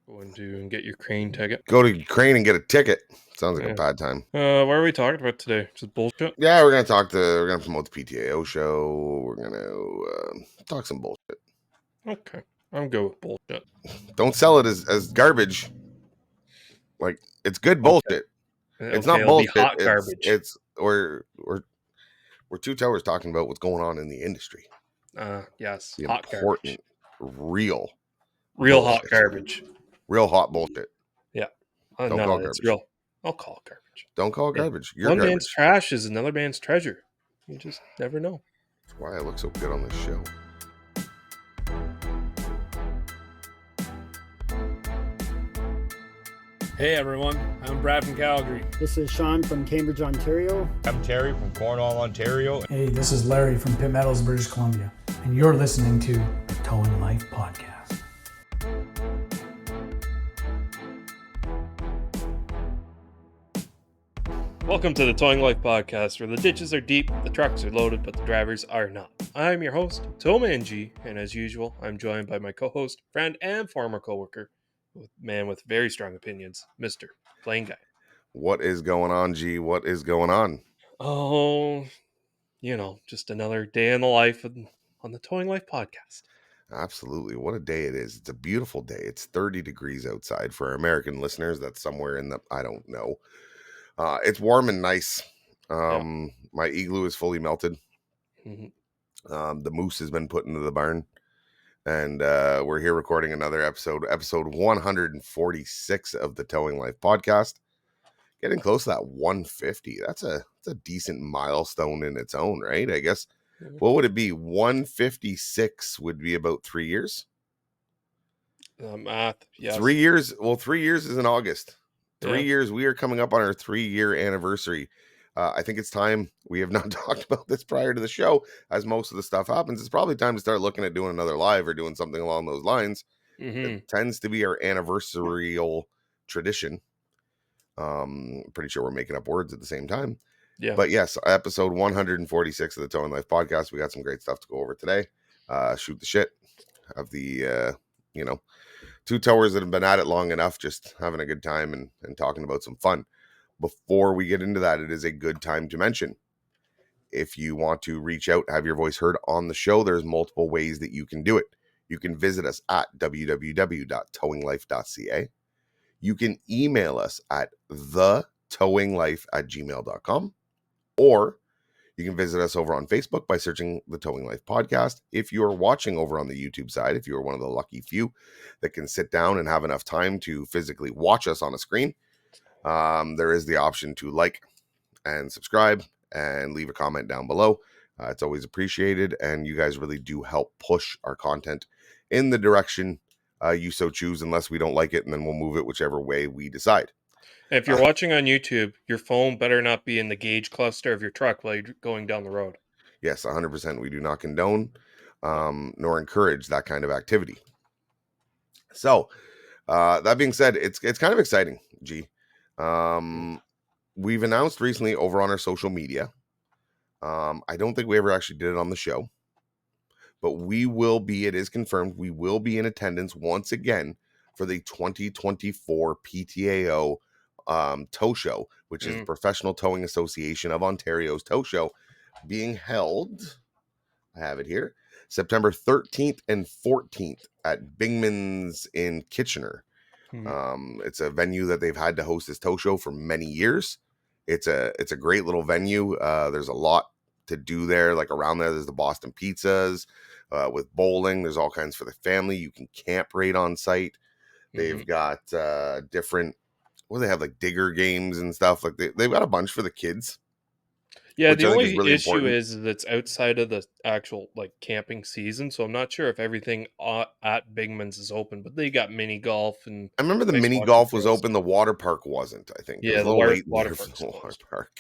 Going to get your crane ticket. Go to Crane and get a ticket. Sounds like Yeah. a bad time. What are we talking about today? Just bullshit? Yeah, we're gonna promote the PTAO show. We're gonna talk some bullshit. Okay. I'm good with bullshit. Don't sell it as garbage. Like, it's good bullshit. It's not it'll be bullshit. hot garbage. It's we're two towers talking about what's going on in the industry. Yes. The Hot important, garbage. real Hot bullshit. garbage. Real hot bullshit. Yeah. Don't call it garbage. Real. I'll call it garbage. Don't call it garbage. You're One garbage. man's trash is another man's treasure. You just never know. That's why I look so good on this show. Hey everyone, I'm Brad from Calgary. This is Sean from Cambridge, Ontario. I'm Terry from Cornwall, Ontario. Hey, this is Larry from Pitt Meadows, British Columbia, and you're listening to the Towing Life Podcast. Welcome to the Towing Life Podcast, where the ditches are deep, the trucks are loaded, but the drivers are not. I'm your host, TowManG, and as usual, I'm joined by my co-host, friend, and former co-worker, man with very strong opinions, Mr. PlainGuy. What is going on, G? What is going on? Oh, just another day in the life on the Towing Life Podcast. Absolutely. What a day it is. It's a beautiful day. It's 30 degrees outside. For our American listeners, that's somewhere in the, I don't know. It's warm and nice. My igloo is fully melted. Mm-hmm. The moose has been put into the barn. And we're here recording another episode 146 of the Towing Life Podcast. Getting close to that 150. That's a decent milestone in its own, right? I guess. What would it be? 156 would be about 3 years. Math. Yes. 3 years. Well, 3 years is in August. 3 Yeah. years. We are coming up on our 3-year anniversary. I think it's time. We have not talked about this prior to the show, as most of the stuff happens. It's probably time to start looking at doing another live or doing something along those lines. Mm-hmm. It tends to be our anniversarial tradition. Pretty sure we're making up words at the same time. Yeah. But yes, episode 146 of the Towing Life Podcast. We got some great stuff to go over today. Shoot the shit of the two towers that have been at it long enough, just having a good time and talking about some fun. Before we get into that, it is a good time to mention, if you want to reach out, have your voice heard on the show, there's multiple ways that you can do it. You can visit us at www.towinglife.ca. You can email us at thetowinglife@gmail.com, or you can visit us over on Facebook by searching the Towing Life Podcast. If you are watching over on the YouTube side, if you are one of the lucky few that can sit down and have enough time to physically watch us on a screen, there is the option to like and subscribe and leave a comment down below. It's always appreciated, and you guys really do help push our content in the direction you so choose, unless we don't like it, and then we'll move it whichever way we decide. If you're watching on YouTube, your phone better not be in the gauge cluster of your truck while you're going down the road. Yes, 100%. We do not condone nor encourage that kind of activity. So, that being said, it's kind of exciting, G. We've announced recently over on our social media. I don't think we ever actually did it on the show, but it is confirmed, we will be in attendance once again for the 2024 PTAO tow show, which is the Professional Towing Association of Ontario's tow show, being held, I have it here, September 13th and 14th at Bingman's in Kitchener. It's a venue that they've had to host this tow show for many years. It's a great little venue. There's a lot to do there. Like around there's the Boston Pizzas, with bowling. There's all kinds for the family. You can camp right on site. They've got different, they have like digger games and stuff. Like they've got a bunch for the kids. Yeah, the only issue is that it's outside of the actual like camping season, so I'm not sure if everything at Bingman's is open, but they got mini golf and I remember the mini golf was open. The water park wasn't, I think. Yeah, the water park.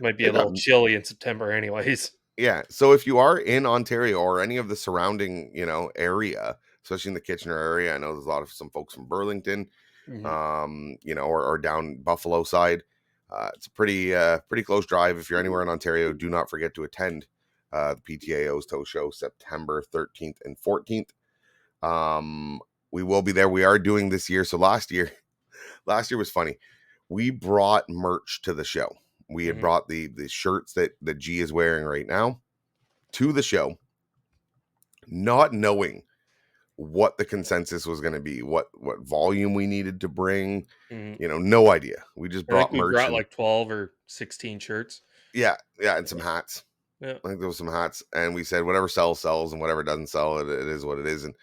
Might be a little chilly in September anyways. Yeah, so if you are in Ontario or any of the surrounding, area, especially in the Kitchener area, I know there's some folks from Burlington, or down Buffalo side. It's a pretty close drive. If you're anywhere in Ontario, do not forget to attend the PTAO's tow show September 13th and 14th. We will be there. We are doing this year. So last year was funny. We brought merch to the show. We had brought the shirts that G is wearing right now to the show, not knowing what the consensus was going to be, what volume we needed to bring. No idea. We just I think brought we merch. brought like 12 or 16 shirts. Yeah, and some hats. Yeah. I think there was some hats, and we said whatever sells, and whatever doesn't sell, it is what it is. And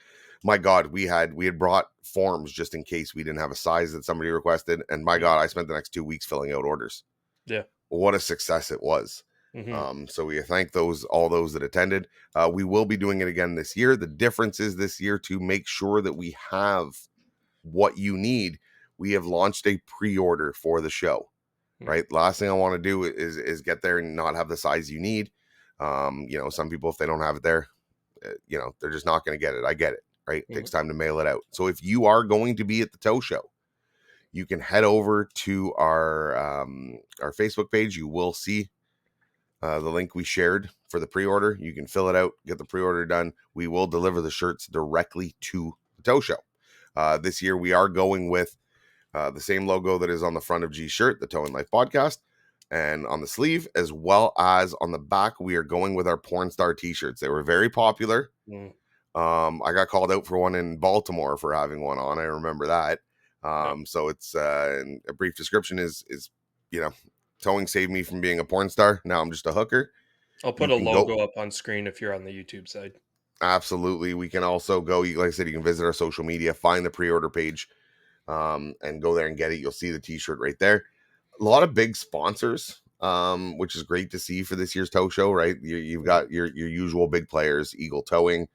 my God, we had brought forms just in case we didn't have a size that somebody requested. And my God, I spent the next 2 weeks filling out orders. Yeah. What a success it was. So we thank all those that attended. We will be doing it again this year. The difference is this year, to make sure that we have what you need, we have launched a pre-order for the show. Right. Last thing I want to do is get there and not have the size you need. Some people, if they don't have it there, they're just not going to get it. I get it. Right. It takes time to mail it out. So if you are going to be at the tow show, you can head over to our Facebook page. You will see the link we shared for the pre-order. You can fill it out, get the pre-order done. We will deliver the shirts directly to the tow show. This year we are going with the same logo that is on the front of G's shirt, the Towing Life Podcast, and on the sleeve, as well as on the back, we are going with our porn star t-shirts. They were very popular. I got called out for one in Baltimore for having one on. I remember that. So it's and a brief description is towing saved me from being a porn star. Now I'm just a hooker. I'll put a logo up on screen if you're on the YouTube side. Absolutely. We can also go, like I said, you can visit our social media, find the pre-order page, and go there and get it. You'll see the t-shirt right there. A lot of big sponsors, which is great to see for this year's tow show, right? You've got your usual big players, Eagle Towing,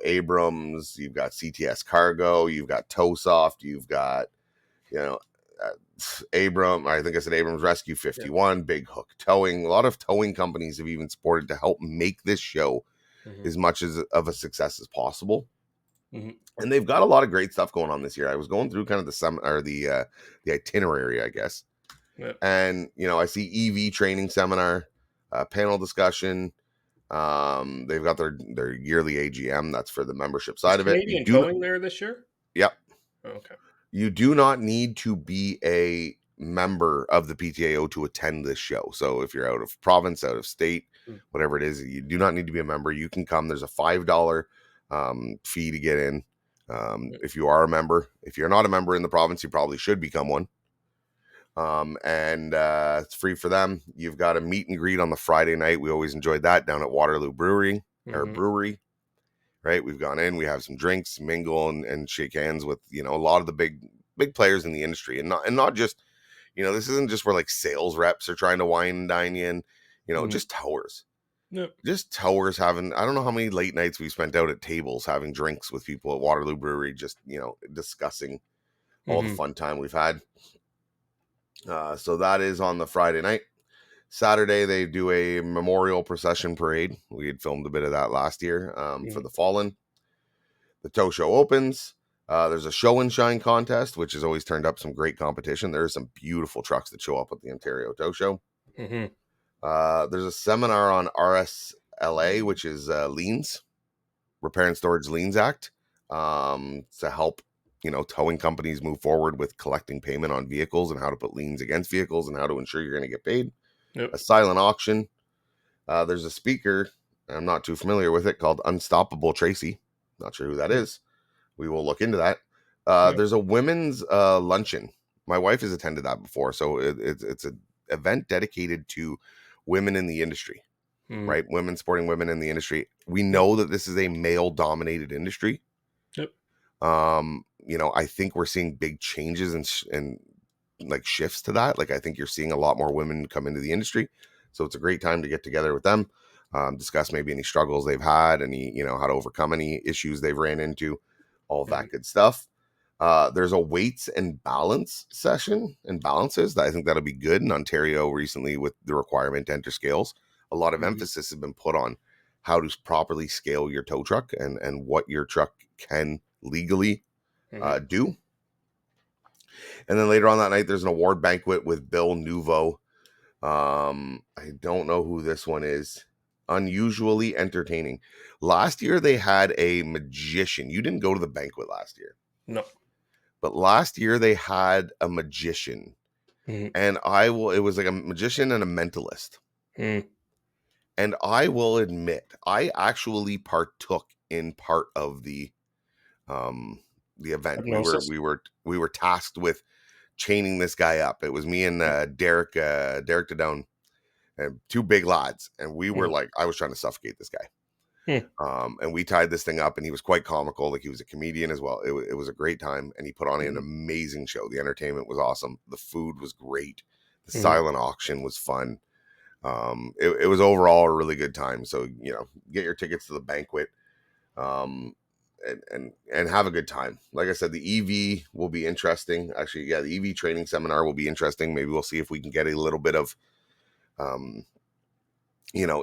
Abrams, you've got CTS Cargo, you've got TowSoft, you've got, Abrams Rescue 51, Big Hook Towing. A lot of towing companies have even supported to help make this show as much of a success as possible. And they've got a lot of great stuff going on this year. I was going through kind of the itinerary, I guess. And, I see EV training seminar, panel discussion. They've got their yearly AGM. That's for the membership side of it. Canadian Towing there this year? Yep. Okay. You do not need to be a member of the PTAO to attend this show. So if you're out of province, out of state, whatever it is, you do not need to be a member. You can come. There's a $5 fee to get in. If you are a member, if you're not a member in the province, you probably should become one. And it's free for them. You've got a meet and greet on the Friday night. We always enjoyed that down at Waterloo Brewery, right? We've gone in, we have some drinks, mingle and shake hands with, a lot of the big players in the industry, and not just, this isn't just where like sales reps are trying to wine and dine you in, just towers. Just towers having, I don't know how many late nights we spent out at tables having drinks with people at Waterloo Brewery, just, discussing all the fun time we've had. So that is on the Friday night. Saturday, they do a memorial procession parade. We had filmed a bit of that last year for the fallen. The tow show opens. There's a show and shine contest, which has always turned up some great competition. There are some beautiful trucks that show up at the Ontario Tow Show. There's a seminar on RSLA, which is Liens, Repair and Storage Liens Act, to help towing companies move forward with collecting payment on vehicles and how to put liens against vehicles and how to ensure you're going to get paid. A silent auction. There's a speaker, I'm not too familiar with it, called Unstoppable Tracy. Not sure who that is. We will look into that. There's a women's luncheon. My wife has attended that before. So it's an event dedicated to women in the industry, right? Women supporting women in the industry. We know that this is a male dominated industry. I think we're seeing big changes and like shifts to that. Like, I think you're seeing a lot more women come into the industry. So it's a great time to get together with them, discuss maybe any struggles they've had, any, how to overcome any issues they've ran into, all of that good stuff. There's a weights and balance session and balances that I think that'll be good in Ontario recently with the requirement to enter scales. A lot of emphasis has been put on how to properly scale your tow truck and what your truck can legally do. And then later on that night, there's an award banquet with Bill Nouveau. I don't know who this one is. unusually entertaining. Last year they had a magician. You didn't go to the banquet last year. No. But last year they had a magician. Mhm. And it was like a magician and a mentalist. Mm. And I will admit, I actually partook in part of the event. Hypnosis? We were tasked with chaining this guy up. It was me and Derek Down, and two big lads, and we were like, I was trying to suffocate this guy. And we tied this thing up, and he was quite comical. Like, he was a comedian as well. It was a great time, and he put on an amazing show. The entertainment was awesome. The food was great. The silent auction was fun. It was overall a really good time. So, get your tickets to the banquet, and have a good time. Like I said, the EV will be interesting. Actually, yeah, the EV training seminar will be interesting. Maybe we'll see if we can get a little bit of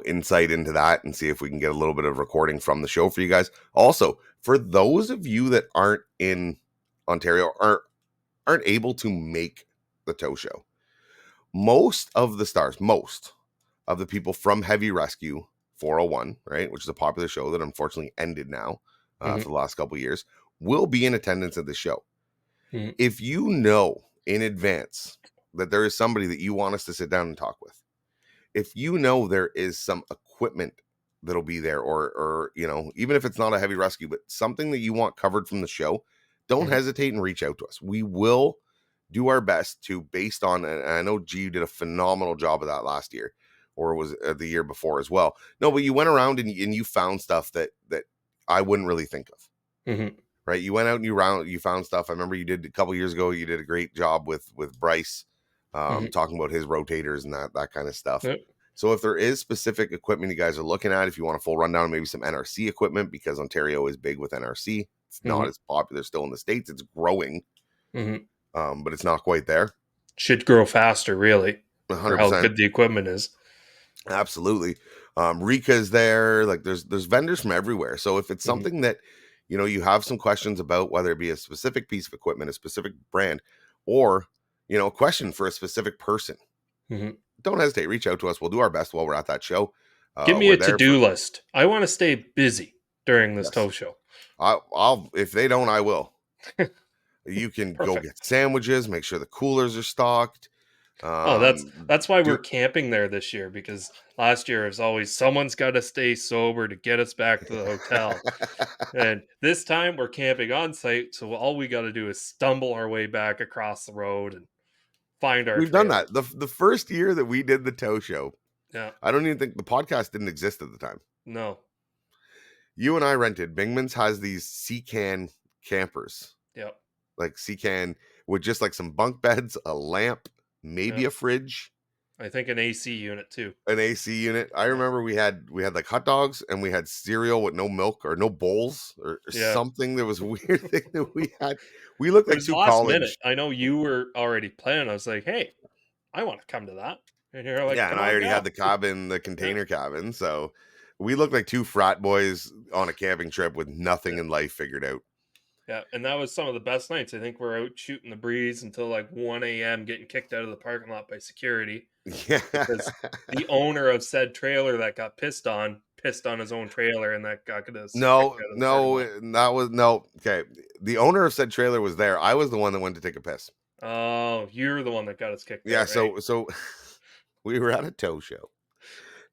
insight into that, and see if we can get a little bit of recording from the show for you guys. Also, for those of you that aren't in Ontario, aren't able to make the tow show, most of the people from Heavy Rescue 401, right, which is a popular show that unfortunately ended now for the last couple of years, will be in attendance at the show. If you know in advance that there is somebody that you want us to sit down and talk with, if you know there is some equipment that'll be there, or even if it's not a heavy rescue, but something that you want covered from the show, don't hesitate and reach out to us. We will do our best to, based on, and I know G did a phenomenal job of that last year, or it was the year before as well. No, but you went around and you found stuff that I wouldn't really think of. Right? You went out and you found stuff. I remember you did a couple years ago. You did a great job with Bryce, talking about his rotators and that kind of stuff. Yep. So if there is specific equipment you guys are looking at, if you want a full rundown, maybe some NRC equipment, because Ontario is big with NRC. It's not as popular still in the States. It's growing, but it's not quite there. Should grow faster, really, 100%. for how good the equipment is. Absolutely. Rika's there. Like, there's vendors from everywhere. So if it's something that, you have some questions about, whether it be a specific piece of equipment, a specific brand, or, a question for a specific person, don't hesitate. Reach out to us. We'll do our best while we're at that show. Give me a to-do list. I want to stay busy during this tow show. I'll if they don't, I will. You can go get sandwiches, make sure the coolers are stocked. That's why we're camping there this year, because last year it was always someone's got to stay sober to get us back to the hotel. And this time we're camping on site, so all we got to do is stumble our way back across the road and find our We've done that. The first year that we did the tow show, I don't even think the podcast didn't exist at the time. No. You and I rented. Bingman's has these Seacan campers. Yep. Like Seacan with just like some bunk beds, a lamp, maybe a fridge. I think an AC unit too. An AC unit. I remember we had like hot dogs, and we had cereal with no milk or no bowls or something. There was a weird thing that we had. We looked like two college. Minute. I know you were already planning. I was like, hey, I want to come to that. And you're like, and I already had the cabin, the container cabin. So we looked like two frat boys on a camping trip with nothing in life figured out. Yeah, and that was some of the best nights. I think we're out shooting the breeze until like 1 a.m. getting kicked out of the parking lot by security. Yeah. Because the owner of said trailer that got pissed on his own trailer, and that got us. Okay. The owner of said trailer was there. I was the one that went to take a piss. Oh, you're the one that got us kicked out. Yeah, right? So we were at a tow show,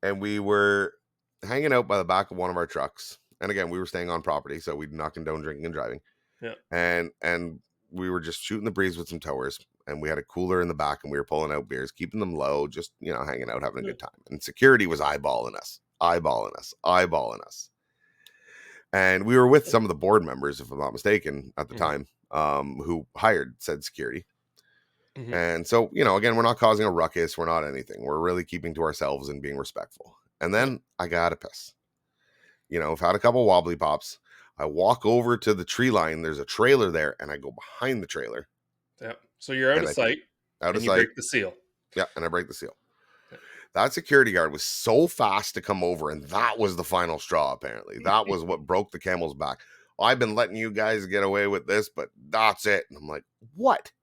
and we were hanging out by the back of one of our trucks. And again, we were staying on property, so we'd not condone drinking and driving. Yeah. And we were just shooting the breeze with some towers, and we had a cooler in the back, and we were pulling out beers, keeping them low, just, hanging out, having a good time. And security was eyeballing us. And we were with some of the board members, if I'm not mistaken, at the time, who hired said security. And so, again, we're not causing a ruckus. We're not anything. We're really keeping to ourselves and being respectful. And then I got to piss. I've had a couple wobbly pops. I walk over to the tree line. There's a trailer there, and I go behind the trailer. Yeah. So you're out of sight. Out of sight. You break the seal. Yeah, and I break the seal. Yeah. That security guard was so fast to come over, and that was the final straw, apparently. That was what broke the camel's back. I've been letting you guys get away with this, but that's it. And I'm like, what?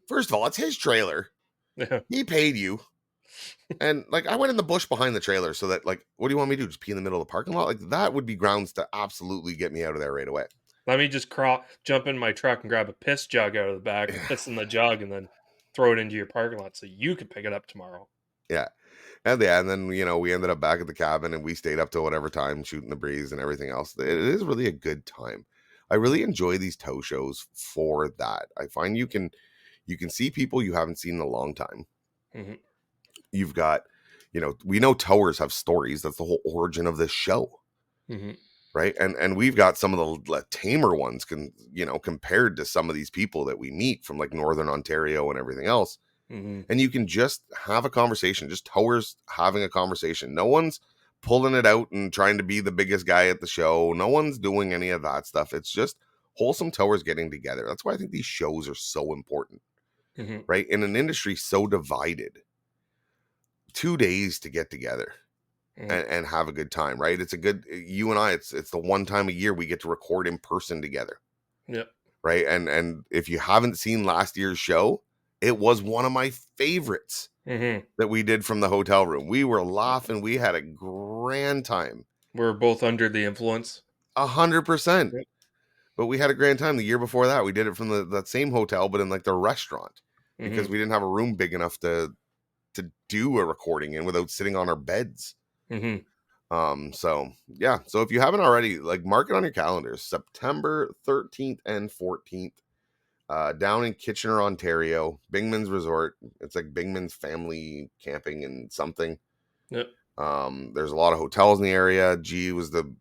First of all, it's his trailer. Yeah. He paid you. And like I went in the bush behind the trailer so that like, what do you want me to do? Just pee in the middle of the parking lot? Like that would be grounds to absolutely get me out of there right away. Let me just jump in my truck and grab a piss jug out of the back, piss in the jug, and then throw it into your parking lot so you can pick it up tomorrow. Yeah. And then, we ended up back at the cabin and we stayed up till whatever time shooting the breeze and everything else. It is really a good time. I really enjoy these tow shows for that. I find you can see people you haven't seen in a long time. Mm-hmm. You've got, we know towers have stories. That's the whole origin of this show. Mm-hmm. Right. And we've got some of the tamer ones compared to some of these people that we meet from like Northern Ontario and everything else. Mm-hmm. And you can just have a conversation, just towers having a conversation. No one's pulling it out and trying to be the biggest guy at the show. No one's doing any of that stuff. It's just wholesome towers getting together. That's why I think these shows are so important, Mm-hmm. right? In an industry so divided, 2 days to get together and have a good time, right? It's you and I, it's the one time a year we get to record in person together. Yep. Right. And if you haven't seen last year's show, it was one of my favorites that we did from the hotel room. We were laughing. We had a grand time. We're both under the influence. 100%. Yep. But we had a grand time. The year before that, we did it from that same hotel, but in like the restaurant because we didn't have a room big enough to do a recording in without sitting on our beds. So yeah. So if you haven't already, like, mark it on your calendars, September 13th and 14th. Down in Kitchener, Ontario, Bingman's Resort. It's like Bingman's family camping and something. Yep. There's a lot of hotels in the area. G was the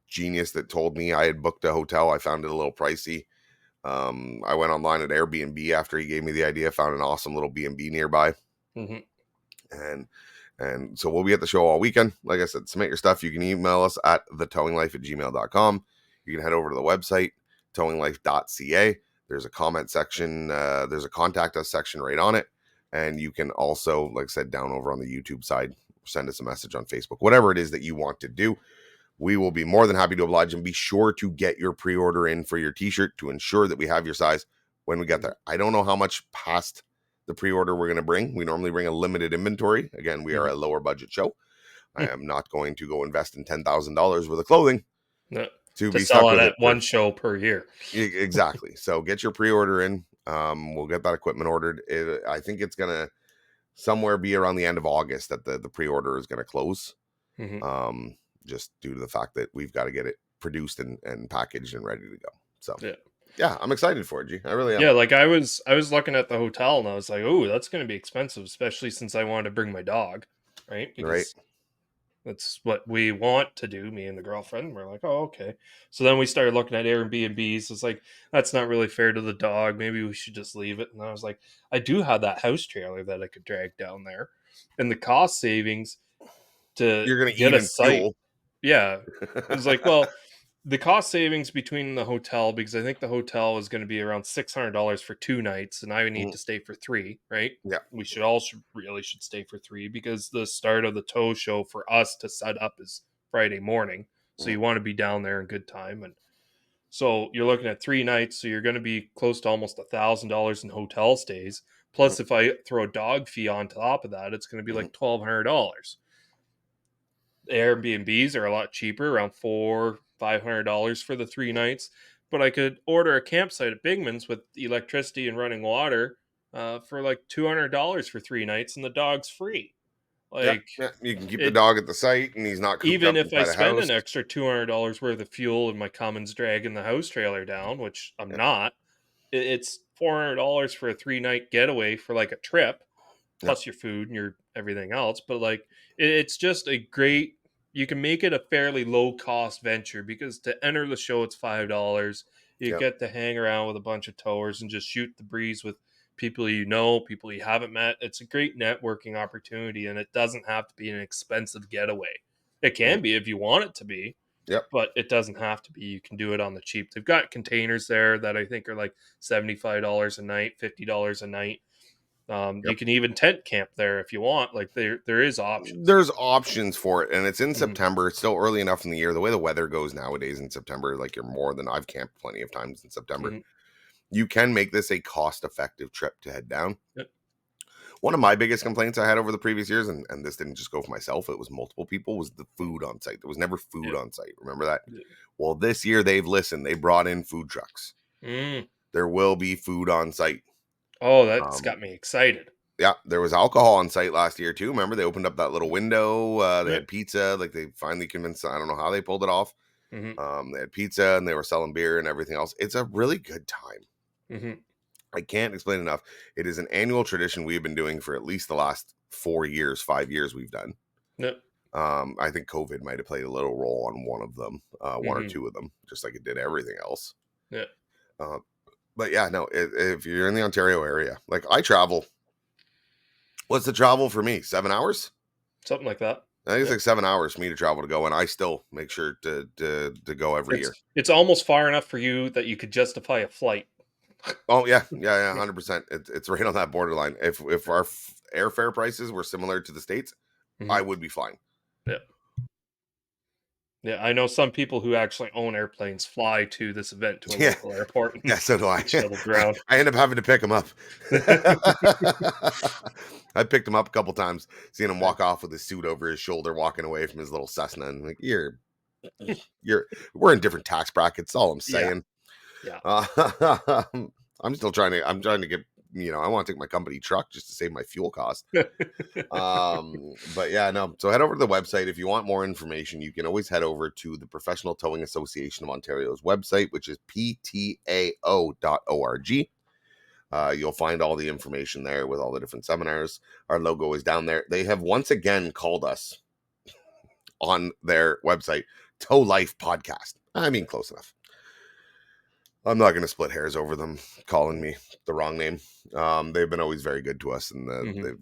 genius that told me I had booked a hotel. I found it a little pricey. I went online at Airbnb after he gave me the idea, found an awesome little B&B nearby. And so we'll be at the show all weekend. Like I said, submit your stuff. You can email us at thetowinglife@gmail.com. You can head over to the website, towinglife.ca. There's a comment section. There's a contact us section right on it. And you can also, like I said, down over on the YouTube side, send us a message on Facebook, whatever it is that you want to do. We will be more than happy to oblige, and be sure to get your pre-order in for your t-shirt to ensure that we have your size when we get there. I don't know how much past the pre-order we're going to bring. We normally bring a limited inventory. Again, we are a lower budget show. I am not going to go invest in $10,000 worth of clothing to be sell stuck it with at one show per year. Exactly. So get your pre-order in. We'll get that equipment ordered. I think it's going to somewhere be around the end of August that the pre-order is going to close. Just due to the fact that we've got to get it produced and packaged and ready to go. So yeah, I'm excited for it, G. I really am. Yeah, like I was looking at the hotel and I was like, oh, that's going to be expensive, especially since I wanted to bring my dog, right? Because that's what we want to do, me and the girlfriend. We're like, oh, okay. So then we started looking at Airbnbs. It's like, that's not really fair to the dog. Maybe we should just leave it. And I was like, I do have that house trailer that I could drag down there. And the cost savings to you're going to get eat a site. Fuel. Yeah. It was like, well, the cost savings between the hotel, because I think the hotel is going to be around $600 for 2 nights, and I would need to stay for 3, right? Yeah. We should really stay for 3 because the start of the tow show for us to set up is Friday morning. So you want to be down there in good time. And so you're looking at 3 nights. So you're going to be close to almost $1,000 in hotel stays. Plus, if I throw a dog fee on top of that, it's going to be like $1,200. Airbnbs are a lot cheaper, around $400-$500 for the 3 nights. But I could order a campsite at Bigman's with electricity and running water for like $200 for 3 nights, and the dog's free. Like, you can keep the dog at the site, and he's not cooped even up if I spend house. an extra $200 worth of fuel in my Cummins dragging the house trailer down, which I'm not. It's $400 for a 3-night getaway for like a trip, plus your food and your everything else. But like, it's just a great, you can make it a fairly low cost venture because to enter the show, it's $5. You get to hang around with a bunch of towers and just shoot the breeze with people you know, people you haven't met. It's a great networking opportunity, and it doesn't have to be an expensive getaway. It can be if you want it to be. But it doesn't have to be. You can do it on the cheap. They've got containers there that I think are like $75 a night, $50 a night. You can even tent camp there if you want. Like there is options. There's options for it, and it's in September. It's still early enough in the year. The way the weather goes nowadays in September, like I've camped plenty of times in September. You can make this a cost-effective trip to head down. One of my biggest complaints I had over the previous years, and this didn't just go for myself, it was multiple people, was the food on site. There was never food on site. Remember that? Yeah. Well, this year they've listened. They brought in food trucks. Mm. There will be food on site. Oh, that's got me excited. Yeah, there was alcohol on site last year too. Remember, they opened up that little window. They Yeah. had pizza. Like, they finally convinced. I don't know how they pulled it off. Mm-hmm. They had pizza and they were selling beer and everything else. It's a really good time. Mm-hmm. I can't explain enough. It is an annual tradition we've been doing for at least the last 5 years we've done. Yep. I think COVID might have played a little role on one of them, one or Mhm. two of them, just like it did everything else. Yeah. But yeah, no, if you're in the Ontario area, like, I travel. What's the travel for me? 7 hours? Something like that. I think it's Yeah. like 7 hours for me to travel to go, and I still make sure to go every year. It's almost far enough for you that you could justify a flight. Oh yeah, 100%. It's right on that borderline. If our airfare prices were similar to the States, Mhm. I would be flying. Yeah. Yeah, I know some people who actually own airplanes fly to this event to a Yeah. local airport and Yeah, so do I. get shuttled around. I end up having to pick them up. I picked him up a couple times, seeing him walk off with his suit over his shoulder, walking away from his little Cessna, and like, we're in different tax brackets. All I'm saying. Yeah. I'm trying to get, I want to take my company truck just to save my fuel cost. But yeah, no. So head over to the website. If you want more information, you can always head over to the Professional Towing Association of Ontario's website, which is ptao.org. You'll find all the information there with all the different seminars. Our logo is down there. They have once again called us on their website Tow Life Podcast. I mean, close enough. I'm not going to split hairs over them calling me the wrong name. They've been always very good to us, and they've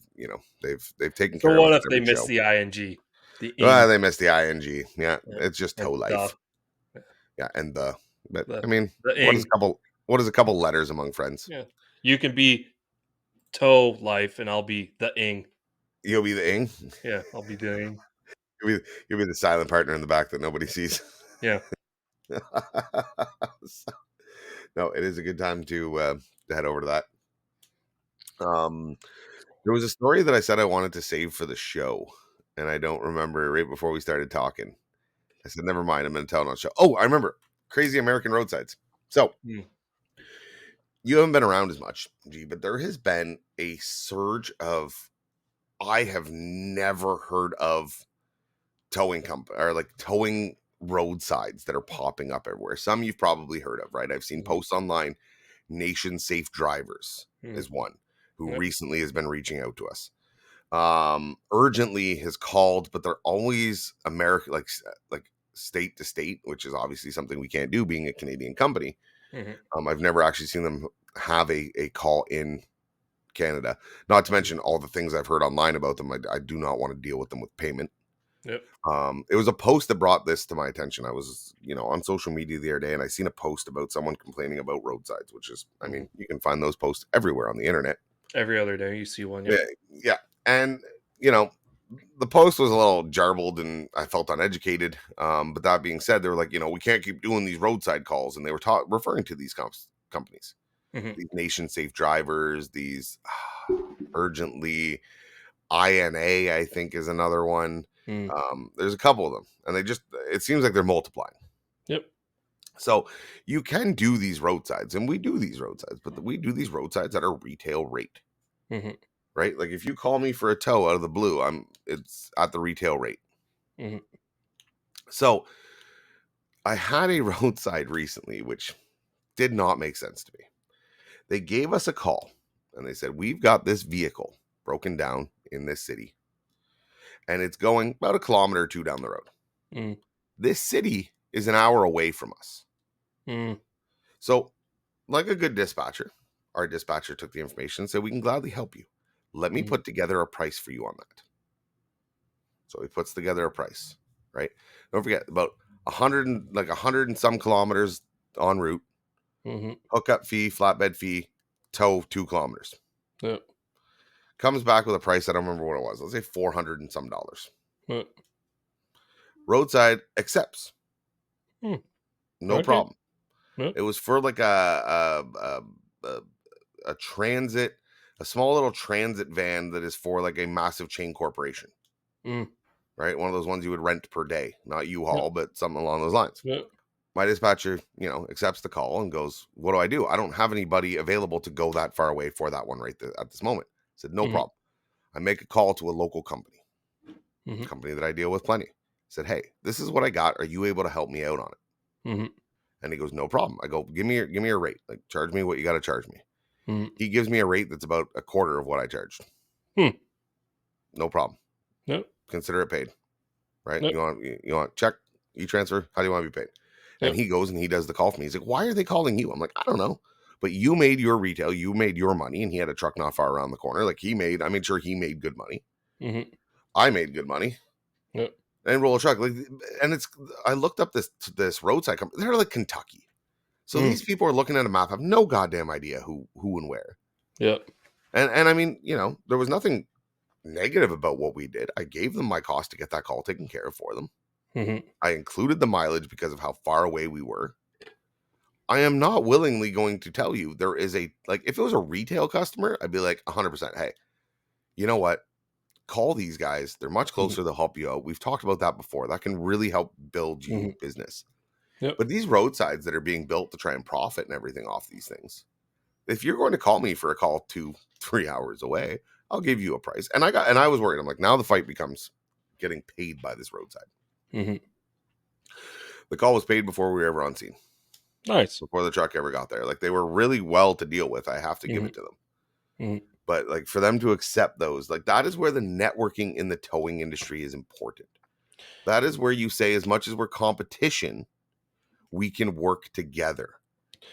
taken care So of us. what if at they every miss show. the ing? The They missed the ing. Yeah, it's just Tow Life. Yeah, and but I mean, what is a couple letters among friends? Yeah, you can be Tow Life, and I'll be the ing. You'll be the ing. Yeah, I'll be the ing. You'll be the silent partner in the back that nobody sees. Yeah. No, it is a good time to head over to that. There was a story that I said I wanted to save for the show, and I don't remember right before we started talking. I said, never mind, I'm going to tell it on the show. Oh, I remember. Crazy American Roadsides. So, you haven't been around as much, G, but there has been a surge of, I have never heard of towing roadsides that are popping up everywhere. Some you've probably heard of, right? I've seen posts online. Nation Safe Drivers is one who recently has been reaching out to us. Urgently has called, but they're always American, like state to state, which is obviously something we can't do being a Canadian company. I've never actually seen them have a call in Canada, not to mention all the things I've heard online about them. I do not want to deal with them with payment. Yep. It was a post that brought this to my attention. I was, on social media the other day, and I seen a post about someone complaining about roadsides, which is, I mean, you can find those posts everywhere on the internet. Every other day you see one. Yeah. And, the post was a little jarbled and I felt uneducated. But that being said, they were like, we can't keep doing these roadside calls. And they were referring to these companies, these Nation Safe Drivers, these urgently INA, I think is another one. There's a couple of them, and it seems like they're multiplying. Yep. So you can do these roadsides, and we do these roadsides, but we do these roadsides at a retail rate. Right? Like, if you call me for a tow out of the blue, it's at the retail rate. So I had a roadside recently, which did not make sense to me. They gave us a call and they said, we've got this vehicle broken down in this city, and it's going about 1 kilometer or 2 down the road. This city is an hour away from us. So, like a good dispatcher, our dispatcher took the information and said, we can gladly help you. Let me put together a price for you on that. So he puts together a price, right? Don't forget, about 100 and some kilometers en route, hookup fee, flatbed fee, tow 2 kilometers. Yep. Comes back with a price, I don't remember what it was. Let's say $400 and some. Roadside accepts. No problem. It was for like a transit a small little transit van that is for like a massive chain corporation, right? One of those ones you would rent per day, not U-Haul, but something along those lines. My dispatcher, accepts the call and goes, "What do? I don't have anybody available to go that far away for that one right there at this moment." I said, "No problem." I make a call to a local company, company that I deal with plenty. I said, "Hey, this is what I got. Are you able to help me out on it?" And he goes, "No problem." I go, give me your rate. Like, charge me what you got to charge me. He gives me a rate that's about a quarter of what I charged. No problem. Yep. Consider it paid. Right? Yep. You want check, e-transfer? How do you want to be paid? And he goes and he does the call for me. He's like, "Why are they calling you?" I'm like, "I don't know. But you made your retail, you made your money," and he had a truck not far around the corner. Like, I made sure he made good money. I made good money. Yep. And roll a truck. Like, and I looked up this roadside company. They're like Kentucky. So these people are looking at a map, have no goddamn idea who and where. Yep. And I mean, there was nothing negative about what we did. I gave them my cost to get that call taken care of for them. I included the mileage because of how far away we were. I am not willingly going to tell you there is if it was a retail customer, I'd be like 100%, hey, you know what? Call these guys. They're much closer. They'll help you out. We've talked about that before. That can really help build you business. Yep. But these roadsides that are being built to try and profit and everything off these things, if you're going to call me for a call 2-3 hours away, I'll give you a price. And I was worried. I'm like, now the fight becomes getting paid by this roadside. The call was paid before we were ever on scene. Nice. Before the truck ever got there. Like, they were really well to deal with. I have to give it to them. But like, for them to accept those, like, that is where the networking in the towing industry is important. That is where you say, as much as we're competition, we can work together.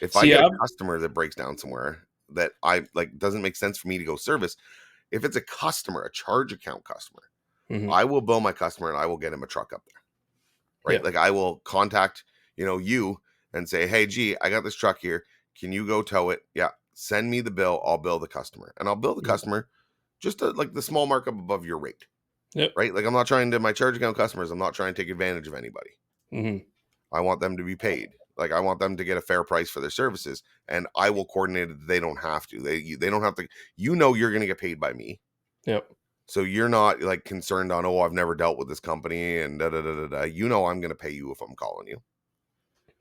If I get a customer that breaks down somewhere that I like, doesn't make sense for me to go service. If it's a customer, a charge account customer, I will bill my customer and I will get him a truck up there. Right. Like, I will contact, you and say, "Hey, gee, I got this truck here. Can you go tow it?" Yeah. Send me the bill. I'll bill the customer, and I'll bill the customer just like the small markup above your rate. Yep. Right. Like, I'm not trying to, my charge account customers, I'm not trying to take advantage of anybody. I want them to be paid. Like, I want them to get a fair price for their services, and I will coordinate it. They don't have to. They don't have to. You're going to get paid by me. Yep. So you're not like concerned on, "Oh, I've never dealt with this company and da da da da da." I'm going to pay you if I'm calling you,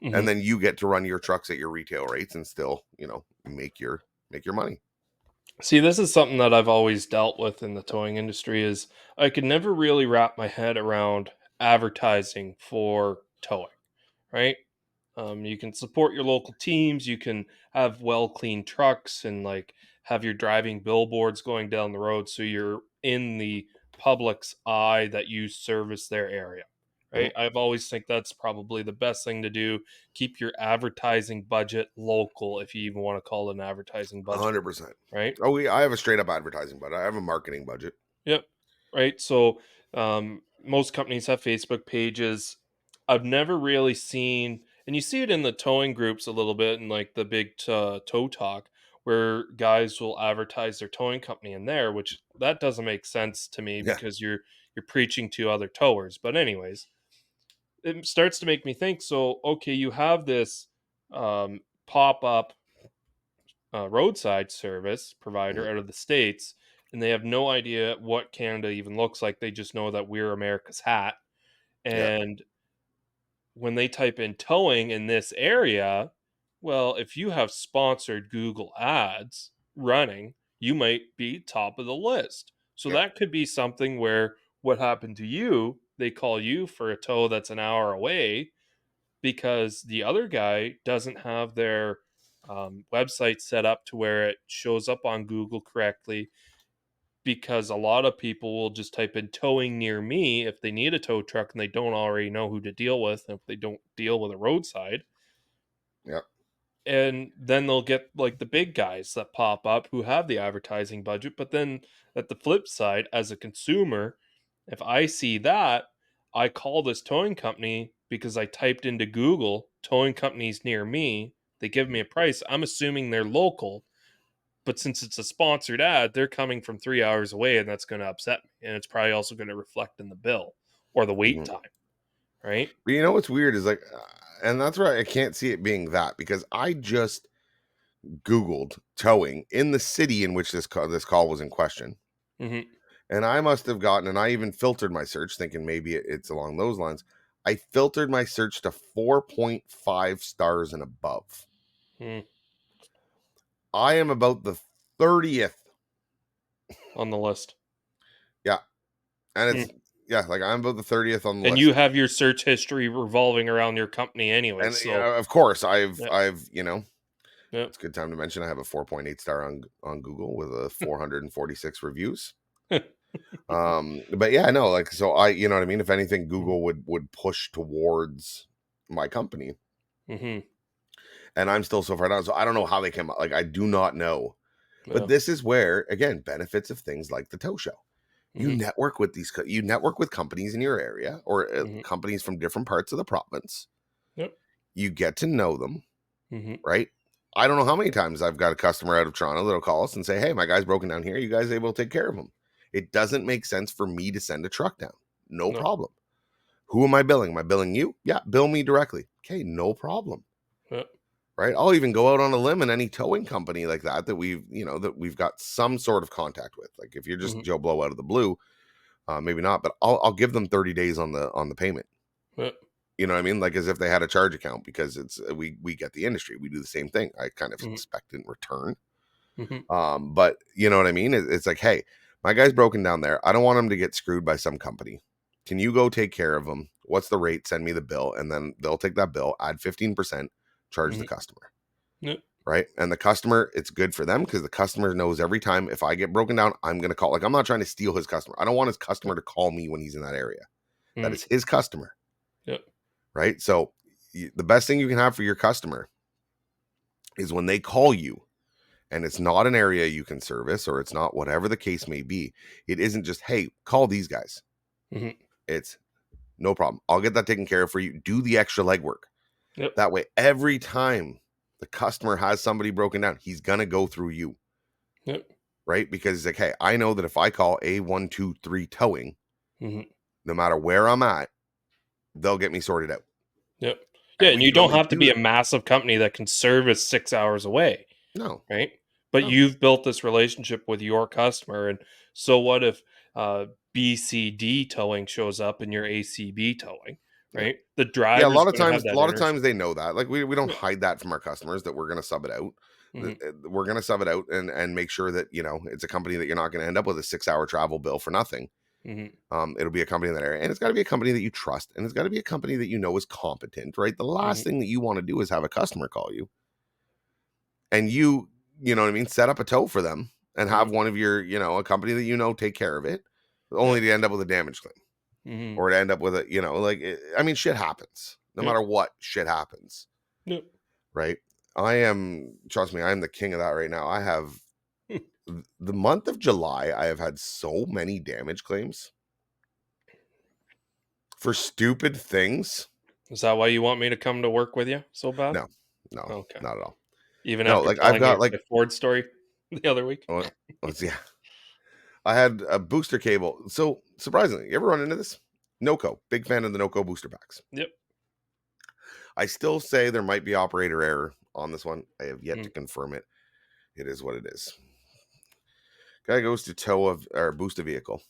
and then you get to run your trucks at your retail rates and still, make your money. See, this is something that I've always dealt with in the towing industry. Is I could never really wrap my head around advertising for towing, right? You can support your local teams. You can have well cleaned trucks and like have your driving billboards going down the road, so you're in the public's eye that you service their area, right? I've always think that's probably the best thing to do. Keep your advertising budget local, if you even want to call it an advertising budget, 100%. right? Oh, I have a straight up advertising budget. I have a marketing budget. Yep. Right. So most companies have Facebook pages. I've never really seen, and you see it in the towing groups a little bit, and like the big tow talk, where guys will advertise their towing company in there, which that doesn't make sense to me Yeah. because you're preaching to other towers. But anyways, it starts to make me think. So okay, you have this pop up roadside service provider out of the States, and they have no idea what Canada even looks like. They just know that we're America's hat. And when they type in towing in this area, well, if you have sponsored Google ads running, you might be top of the list. So that could be something where what happened to you, they call you for a tow that's an hour away because the other guy doesn't have their website set up to where it shows up on Google correctly. Because a lot of people will just type in towing near me if they need a tow truck and they don't already know who to deal with, and if they don't deal with a roadside. Yep. And then they'll get like the big guys that pop up who have the advertising budget. But then at the flip side, as a consumer, if I see that, I call this towing company because I typed into Google towing companies near me. They give me a price. I'm assuming they're local. But since it's a sponsored ad, they're coming from 3 hours away, and that's going to upset me. And it's probably also going to reflect in the bill or the wait time, right? But what's weird is like, and that's why I can't see it being that, because I just Googled towing in the city in which this call was in question. Mm-hmm. And I must have gotten, and I even filtered my search thinking maybe it's along those lines. I filtered my search to 4.5 stars and above. Mm. I am about the 30th On the list. Yeah. And it's, like I'm about the 30th on the and list. you have your search history revolving around your company anyway. And So of course, I've, Yep. it's a good time to mention I have a 4.8 star on Google with a 446 reviews. But yeah, I know, like, so I, you know what I mean? If anything, Google would push towards my company. Mm-hmm. And I'm still so far down. So I don't know how they came out. Like, I do not know. Yeah. But this is where, again, benefits of things like the tow show. You network with you network with companies in your area or companies from different parts of the province. Yep. You get to know them, Mm-hmm. right? I don't know how many times I've got a customer out of Toronto that'll call us and say, hey, my guy's broken down here. You guys able to take care of him? It doesn't make sense for me to send a truck down. No problem. Who am I billing? Am I billing you? Yeah, bill me directly. Okay, no problem. Yep. Right? I'll even go out on a limb in any towing company like that we've got some sort of contact with. Like if you're just Joe Blow out of the blue, maybe not, but I'll give them 30 days on the payment. Yep. You know what I mean? Like as if they had a charge account, because it's we get the industry. We do the same thing. I kind of expect in return. Mm-hmm. But you know what I mean? It's like, hey, my guy's broken down there. I don't want him to get screwed by some company. Can you go take care of him? What's the rate? Send me the bill. And then they'll take that bill, add 15%, charge the customer. Yep. Right. And the customer, it's good for them because the customer knows every time if I get broken down, I'm going to call. Like, I'm not trying to steal his customer. I don't want his customer to call me when he's in that area. That is his customer. Yep. Right. So the best thing you can have for your customer is when they call you and it's not an area you can service, or it's not whatever the case may be. It isn't just, hey, call these guys. It's no problem. I'll get that taken care of for you. Do the extra legwork. Yep. That way, every time the customer has somebody broken down, he's going to go through you. Yep. Right? Because he's like, hey, I know that if I call A123 towing, no matter where I'm at, they'll get me sorted out. Yep. Yeah, and you don't have to be a massive company that can service 6 hours away. No. Right? But you've built this relationship with your customer. And so what if BCD towing shows up in your ACB towing? Right? The driver. Yeah, a lot of times they know that. Like we don't hide that from our customers that we're going to sub it out. We're going to sub it out and make sure that, it's a company that you're not going to end up with a 6-hour travel bill for nothing. It'll be a company in that area, and it's got to be a company that you trust, and it's got to be a company that is competent, right? The last thing that you want to do is have a customer call you and you know what I mean, set up a tow for them and have one of your, a company that take care of it, only to end up with a damage claim. Or to end up with a, shit happens. No matter what, shit happens. Yep. Right? Trust me, I am the king of that right now. I have, the month of July, I have had so many damage claims for stupid things. Is that why you want me to come to work with you so bad? No, okay. Not at all. Even after I've got my Ford story the other week. Yeah. I had a booster cable. So surprisingly, you ever run into this? NOCO, big fan of the NOCO booster packs. Yep. I still say there might be operator error on this one. I have yet to confirm it. It is what it is. Guy goes to tow or boost a vehicle,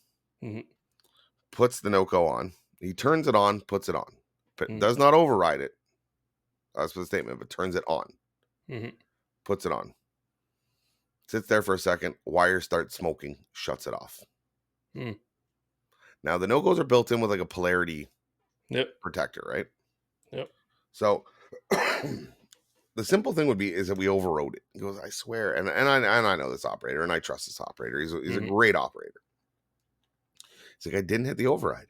puts the NOCO on. He turns it on, puts it on, but does not override it. That's the statement, but turns it on, puts it on, sits there for a second. Wire starts smoking, shuts it off. Now the NOCOs are built in with like a polarity protector, right? Yep. So the simple thing would be is that we overrode it. He goes, I swear, and I know this operator, and I trust this operator. He's a great operator. It's like, I didn't hit the override.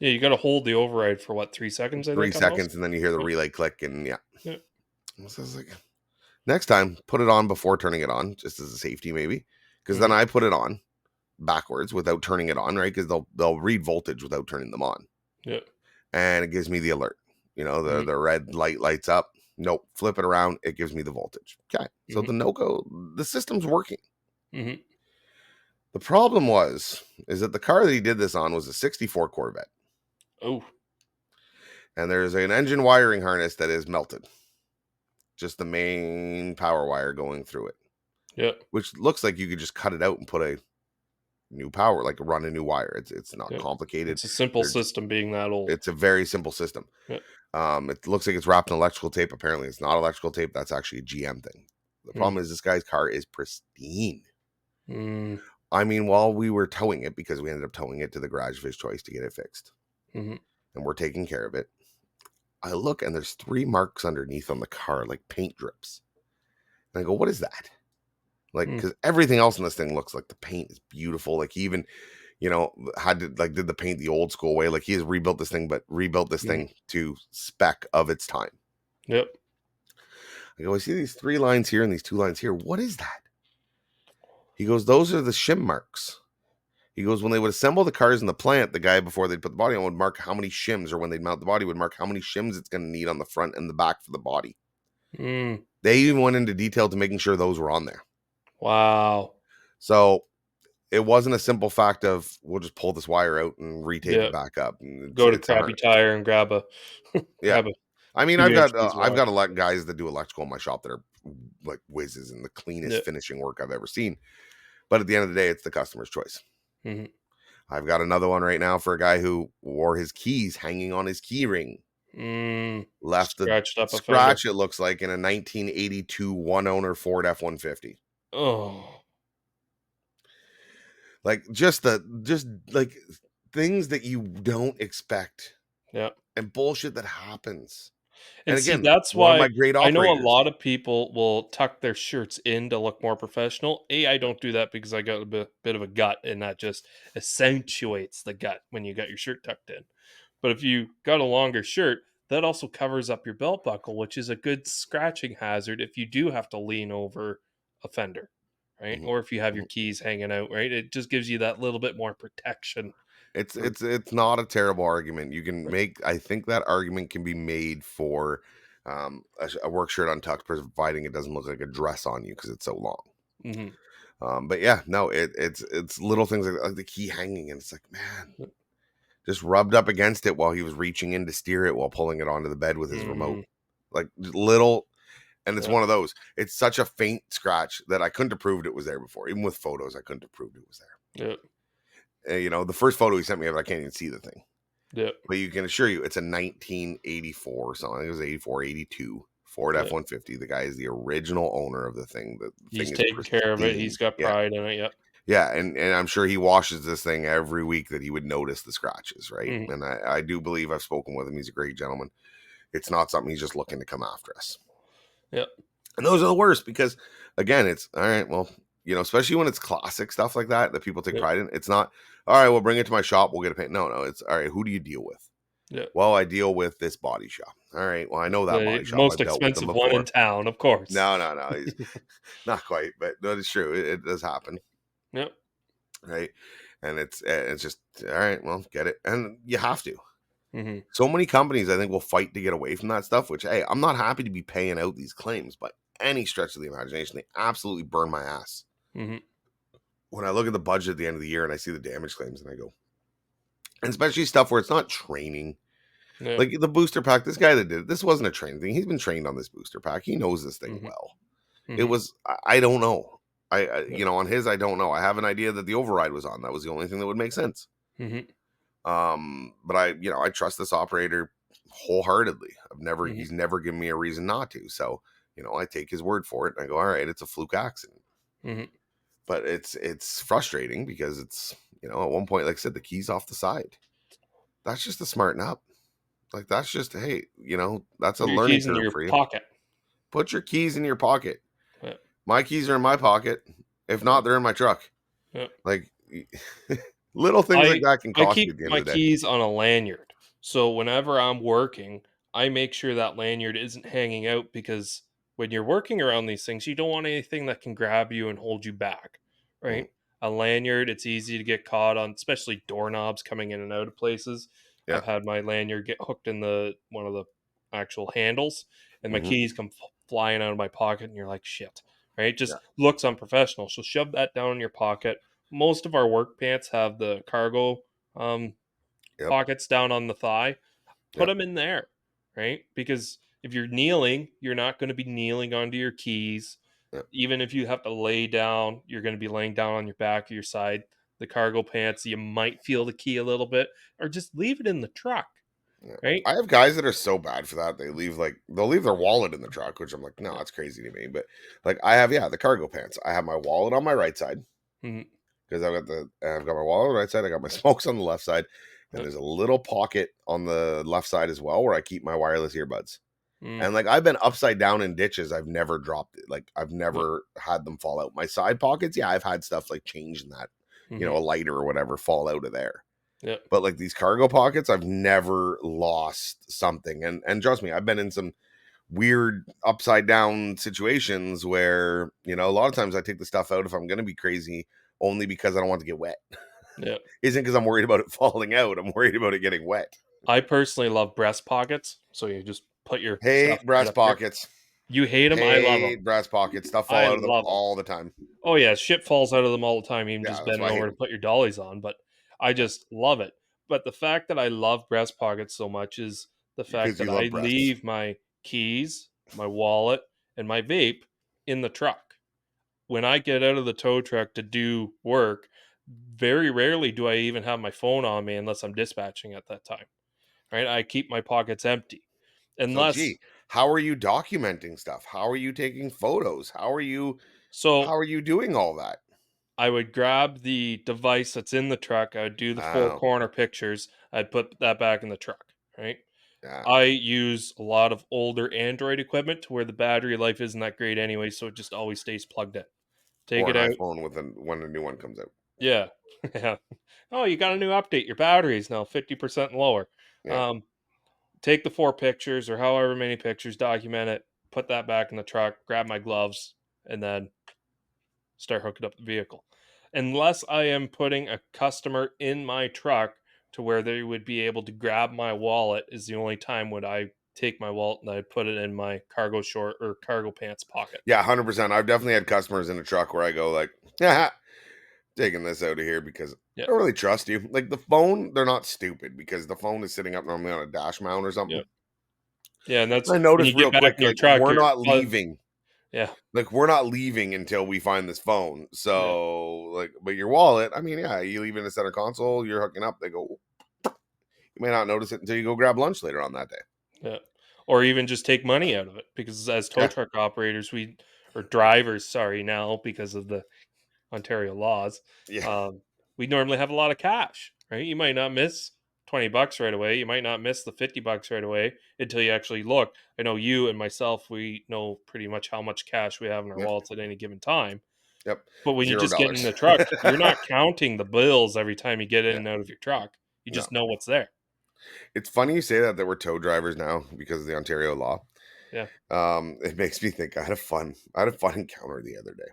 Yeah, you got to hold the override for what, 3 seconds? 3 seconds, and then you hear the relay click, and So I was like, next time, put it on before turning it on, just as a safety, maybe, because then I put it on backwards without turning it on, right? Because they'll read voltage without turning them on. Yeah, and it gives me the alert. The red light lights up. Nope, flip it around. It gives me the voltage. Okay, so the NOCO, the system's working. The problem is that the car that he did this on was a 64 Corvette. Oh. And there's an engine wiring harness that is melted. just the main power wire going through it, Yep. which looks like you could just cut it out and put a new power, like run a new wire. It's not Yep. complicated. It's a simple system being that old. It's a very simple system. Yep. It looks like it's wrapped in electrical tape. Apparently, it's not electrical tape. That's actually a GM thing. The problem is this guy's car is pristine. I mean, while we were towing it, because we ended up towing it to the garage of his choice to get it fixed, and we're taking care of it, I look and there's 3 marks underneath on the car, like paint drips. And I go, what is that? Like, because everything else in this thing looks like the paint is beautiful. Like, he even, had to, like, did the paint the old school way. Like, he has rebuilt this thing, but rebuilt this thing to spec of its time. Yep. I go, I see these 3 lines here and these 2 lines here. What is that? He goes, those are the shim marks. He goes, when they would assemble the cars in the plant, the guy, before they'd put the body on, would mark how many shims, or when they'd mount the body, would mark how many shims it's going to need on the front and the back for the body. They even went into detail to making sure those were on there. Wow. So it wasn't a simple fact of, we'll just pull this wire out and retape it back up. Go to Crappy Tire and grab a... I mean, I've got a lot of guys that do electrical in my shop that are like whizzes and the cleanest finishing work I've ever seen. But at the end of the day, it's the customer's choice. I've got another one right now for a guy who wore his keys hanging on his key ring. Left the scratch, it looks like, in a 1982 one-owner Ford F-150. Oh. Like, just like things that you don't expect. Yeah. And bullshit that happens. And again, see, that's why I know a lot of people will tuck their shirts in to look more professional. I don't do that because I got a bit of a gut, and that just accentuates the gut when you got your shirt tucked in. But if you got a longer shirt, that also covers up your belt buckle, which is a good scratching hazard if you do have to lean over a fender, right? Or if you have your keys hanging out, right? It just gives you that little bit more protection. It's not a terrible argument. You can make, I think that argument can be made for a work shirt untucked, providing it doesn't look like a dress on you because it's so long. But yeah, no, it's little things like the key hanging, and it's like, man, just rubbed up against it while he was reaching in to steer it while pulling it onto the bed with his remote. Like, little, and it's one of those. It's such a faint scratch that I couldn't have proved it was there before. Even with photos, I couldn't have proved it was there. Yeah. The first photo he sent me of it, I can't even see the thing. Yeah. But you can assure you it's a 1984 or something. I think it was 84, 82 Ford F-150. The guy is the original owner of the thing. He's taking care of it. He's got pride in it. Yeah, and I'm sure he washes this thing every week that he would notice the scratches, right? And I do believe I've spoken with him. He's a great gentleman. It's not something he's just looking to come after us. Yeah. And those are the worst because, again, it's, all right, well, especially when it's classic stuff like that people take pride in. It's not, all right, we'll bring it to my shop, we'll get it painted. No, it's, all right, who do you deal with? Yeah. Well, I deal with this body shop. All right, well, I know that body shop. Most expensive one in town, of course. No. Not quite, but that is true. It does happen. Yep. Right. And it's just, all right, well, get it. And you have to. So many companies, I think, will fight to get away from that stuff, which, hey, I'm not happy to be paying out these claims, but any stretch of the imagination, they absolutely burn my ass. When I look at the budget at the end of the year and I see the damage claims and I go, and especially stuff where it's not training, like the booster pack, this guy that did it, this wasn't a training thing. He's been trained on this booster pack. He knows this thing well. It was, I don't know. On his, I don't know. I have an idea that the override was on. That was the only thing that would make sense. But I trust this operator wholeheartedly. He's never given me a reason not to. So, I take his word for it and I go, all right, it's a fluke accident. But it's frustrating because it's, at one point, like I said, the key's off the side. That's just to smarten up. Like, that's just, hey, that's a learning curve for you. Pocket. Put your keys in your pocket. Yeah. My keys are in my pocket. If not, they're in my truck. Yeah. Like, little things like that can cost you at the end of the day. I keep my keys on a lanyard. So whenever I'm working, I make sure that lanyard isn't hanging out, because when you're working around these things, you don't want anything that can grab you and hold you back, right? A lanyard, it's easy to get caught on, especially doorknobs coming in and out of places. Yeah. I've had my lanyard get hooked in one of the actual handles, and my keys come flying out of my pocket, and you're like, shit, right? It just looks unprofessional. So shove that down in your pocket. Most of our work pants have the cargo pockets down on the thigh. Put them in there, right? Because if you're kneeling, you're not going to be kneeling onto your keys. Yeah. Even if you have to lay down, you're going to be laying down on your back or your side. The cargo pants, you might feel the key a little bit, or just leave it in the truck, Yeah. right? I have guys that are so bad for that. They'll leave their wallet in the truck, which I'm like, no, that's crazy to me. But like I have, the cargo pants. I have my wallet on my right side Mhm. because I've got my wallet on the right side. I got my smokes on the left side, and Yep. there's a little pocket on the left side as well where I keep my wireless earbuds. Mm. And like I've been upside down in ditches. I've never dropped it. Like I've never had them fall out. My side pockets, I've had stuff like change in that, Mhm. a lighter or whatever fall out of there. Yep. But like these cargo pockets, I've never lost something. And trust me, I've been in some weird upside down situations where, a lot of times I take the stuff out if I'm going to be crazy only because I don't want to get wet. Yep. Isn't because I'm worried about it falling out. I'm worried about it getting wet. I personally love breast pockets, so you just put your stuff Hate right breast up there. pockets. You hate them, I love them. Hate breast pockets. Stuff fall I out of them love them. all the time. Oh yeah, shit falls out of them all the time, even Yeah, just that's why I bending hate over to them. put your dollies on. But I just love it. But the fact that I love breast pockets so much is the fact Because you that love I breasts. leave my keys, my wallet, and my vape in the truck. When I get out of the tow truck to do work, very rarely do I even have my phone on me unless I'm dispatching at that time. Right? I keep my pockets empty. So, Unless how are you documenting stuff? How are you taking photos? How are you so doing all that? I would grab the device that's in the truck, I would do the four Oh, corner pictures, I'd put that back in the truck, right? yeah. I use a lot of older Android equipment to where the battery life isn't that great anyway, so it just always stays plugged in. Take Or it an out. iPhone when a new one comes out. Yeah. Yeah. Oh, you got a new update. Your battery is now 50% lower. Yeah. Um, take the 4 pictures or however many pictures, document it, put that back in the truck, grab my gloves, and then start hooking up the vehicle. Unless I am putting a customer in my truck to where they would be able to grab my wallet is the only time would I take my wallet and I'd put it in my cargo short or cargo pants pocket. Yeah, 100%. I've definitely had customers in a truck where I go like, yeah, taking this out of here because Yeah. I don't really trust you. Like the phone, they're not stupid because the phone is sitting up normally on a dash mount or something. Yeah. Yeah, and that's I when you noticed get real back quick, in your like truck, we're you're not leaving. yeah. Like we're not leaving until we find this phone. Yeah. So like, but your wallet, I mean, yeah, you leave it in the center console, you're hooking up, they go, you may not notice it until you go grab lunch later on that day. Yeah. Or even just take money out of it because as tow Yeah. truck operators, or drivers, sorry, now because of the Ontario laws, Yeah. we normally have a lot of cash, right? You might not miss $20 right away. You might not miss the $50 right away until you actually look. I know you and myself, we know pretty much how much cash we have in our Yep. wallets at any given time. Yep. But when you just get in $0. the truck, you're not counting the bills every time you get in Yeah. and out of your truck. You No. just know what's there. It's funny you say that we're tow drivers now because of the Ontario law. Yeah. It makes me think I had a fun encounter the other day.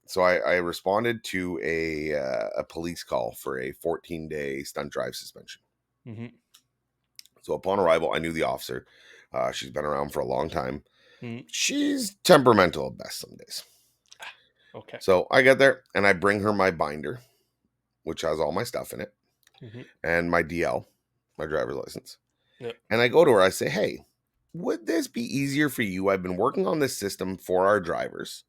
So I responded to a police call for a 14-day stunt drive suspension. Mm-hmm. So upon arrival, I knew the officer. She's been around for a long time. Mm-hmm. She's temperamental at best some days. Okay. So I get there and I bring her my binder, which has all my stuff in it, Mm-hmm. and my DL, my driver's license. Yep. And I go to her, I say, hey, would this be easier for you? I've been working on this system for our drivers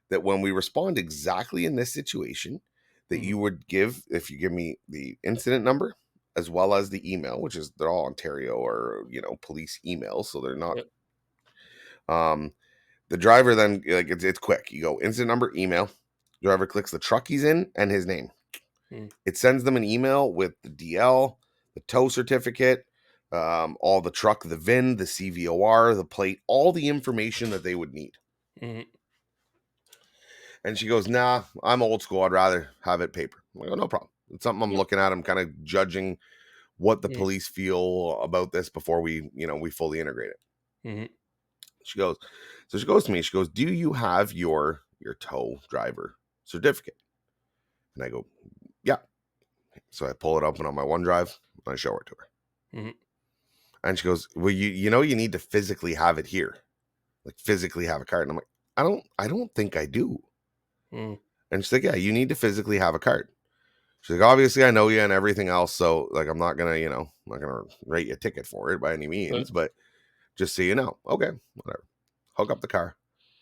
that when we respond exactly in this situation, that you would if you give me the incident number as well as the email, which is they're all Ontario or, police emails. So they're not, Yep. the driver then like it's quick. You go incident number, email, driver clicks the truck he's in and his name. It sends them an email with the DL, the tow certificate, all the truck, the VIN, the CVOR, the plate, all the information that they would need. Mm-hmm. And she goes, nah, I'm old school. I'd rather have it paper. I go, no problem. It's something I'm looking at. I'm kind of judging what the police feel about this before we fully integrate it. Mm-hmm. She goes to me, she goes, do you have your tow driver certificate? And I go, yeah. So I pull it open on my OneDrive and I show it to her. Mm-hmm. And she goes, well, you need to physically have it here, like physically have a card. And I'm like, I don't think I do. Mm. And she's like, yeah, you need to physically have a card. She's like, obviously I know you and everything else. So like, I'm not going to, I'm not going to write you a ticket for it by any means, but Just so you know. Okay, whatever. Hook up the car.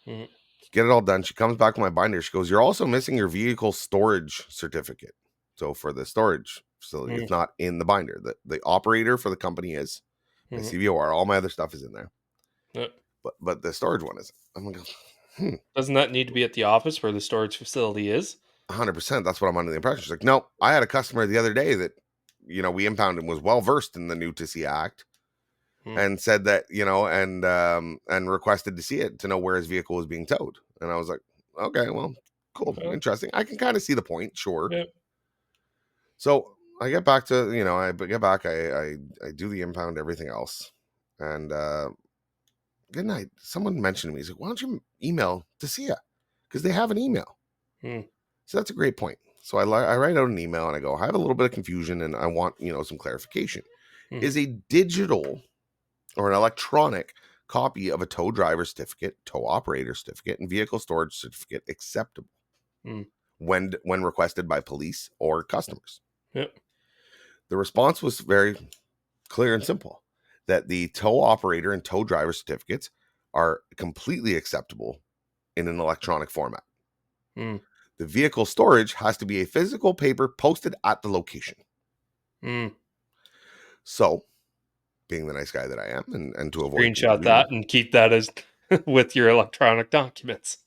Mhm. Get it all done. She comes back with my binder. She goes, "You're also missing your vehicle storage certificate." So for the storage facility, it's not in the binder. The operator for the company is. My CVOR, all my other stuff is in there. Yep. But the storage one isn't. I'm like, Doesn't that need to be at the office where the storage facility is? 100%. That's what I'm under the impression. She's like, "No, I had a customer the other day that, we impounded and was well versed in the new to see act and said that, and requested to see it to know where his vehicle was being towed." And I was like, "Okay, well, cool, interesting. I can kind of see the point, sure." Yep. So I get back to, I get back, I do the impound, everything else. And good night. Someone mentioned to me, he's like, "Why don't you email to see ya? Because they have an email." So that's a great point. So I write out an email and I go, "I have a little bit of confusion and I want, some clarification. Is a digital or an electronic copy of a tow driver certificate, tow operator certificate, and vehicle storage certificate acceptable when requested by police or customers?" Yep. The response was very clear and simple, that the tow operator and tow driver certificates are completely acceptable in an electronic format. The vehicle storage has to be a physical paper posted at the location. So, being the nice guy that I am, and to avoid Screenshot confusion, that and keep that as with your electronic documents.